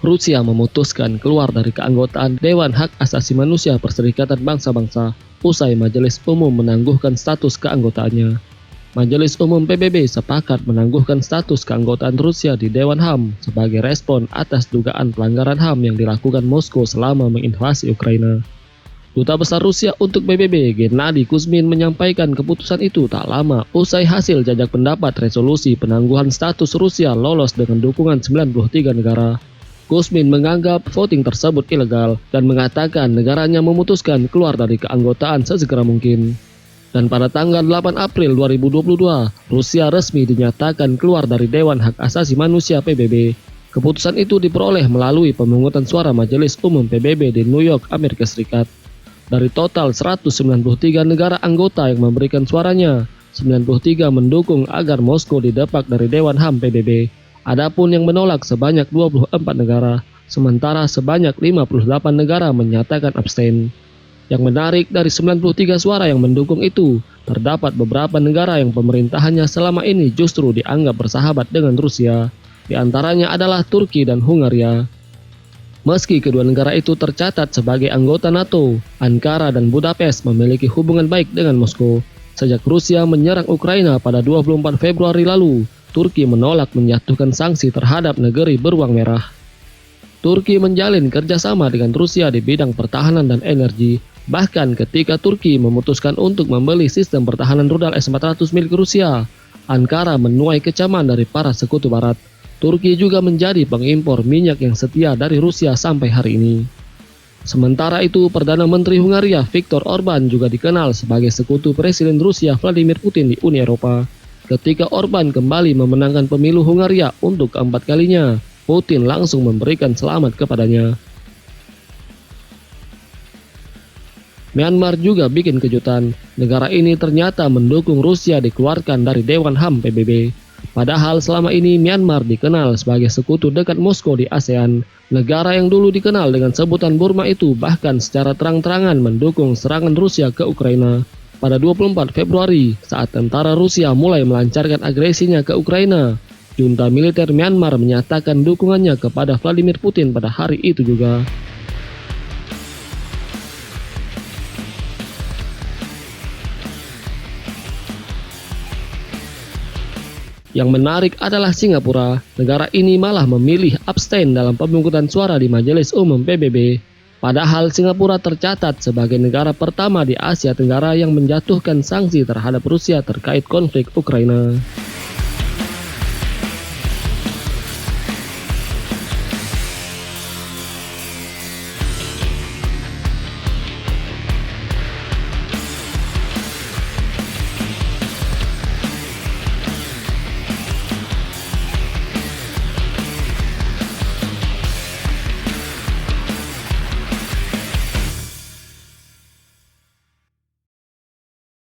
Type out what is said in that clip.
Rusia memutuskan keluar dari keanggotaan Dewan Hak Asasi Manusia Perserikatan Bangsa-Bangsa usai Majelis Umum menangguhkan status keanggotaannya. Majelis Umum PBB sepakat menangguhkan status keanggotaan Rusia di Dewan HAM sebagai respon atas dugaan pelanggaran HAM yang dilakukan Moskow selama menginvasi Ukraina. Duta Besar Rusia untuk PBB, Gennady Kuzmin, menyampaikan keputusan itu tak lama usai hasil jajak pendapat resolusi penangguhan status Rusia lolos dengan dukungan 93 negara. Kuzmin menganggap voting tersebut ilegal dan mengatakan negaranya memutuskan keluar dari keanggotaan sesegera mungkin. Dan pada tanggal 8 April 2022, Rusia resmi dinyatakan keluar dari Dewan Hak Asasi Manusia PBB. Keputusan itu diperoleh melalui pemungutan suara Majelis Umum PBB di New York, Amerika Serikat. Dari total 193 negara anggota yang memberikan suaranya, 93 mendukung agar Moskow didepak dari Dewan HAM PBB. Adapun yang menolak sebanyak 24 negara, sementara sebanyak 58 negara menyatakan abstain. Yang menarik, dari 93 suara yang mendukung itu, terdapat beberapa negara yang pemerintahannya selama ini justru dianggap bersahabat dengan Rusia. Di antaranya adalah Turki dan Hungaria. Meski kedua negara itu tercatat sebagai anggota NATO, Ankara dan Budapest memiliki hubungan baik dengan Moskow. Sejak Rusia menyerang Ukraina pada 24 Februari lalu, Turki menolak menjatuhkan sanksi terhadap negeri beruang merah. Turki menjalin kerjasama dengan Rusia di bidang pertahanan dan energi. Bahkan ketika Turki memutuskan untuk membeli sistem pertahanan rudal S-400 milik Rusia, Ankara menuai kecaman dari para sekutu barat. Turki juga menjadi pengimpor minyak yang setia dari Rusia sampai hari ini. Sementara itu, Perdana Menteri Hungaria Viktor Orban juga dikenal sebagai sekutu Presiden Rusia Vladimir Putin di Uni Eropa. Ketika Orban kembali memenangkan pemilu Hungaria untuk keempat kalinya, Putin langsung memberikan selamat kepadanya. Myanmar juga bikin kejutan. Negara ini ternyata mendukung Rusia dikeluarkan dari Dewan HAM PBB. Padahal selama ini Myanmar dikenal sebagai sekutu dekat Moskow di ASEAN. Negara yang dulu dikenal dengan sebutan Burma itu bahkan secara terang-terangan mendukung serangan Rusia ke Ukraina. Pada 24 Februari, saat tentara Rusia mulai melancarkan agresinya ke Ukraina, junta militer Myanmar menyatakan dukungannya kepada Vladimir Putin pada hari itu juga. Yang menarik adalah Singapura. Negara ini malah memilih abstain dalam pemungutan suara di Majelis Umum PBB. Padahal Singapura tercatat sebagai negara pertama di Asia Tenggara yang menjatuhkan sanksi terhadap Rusia terkait konflik Ukraina.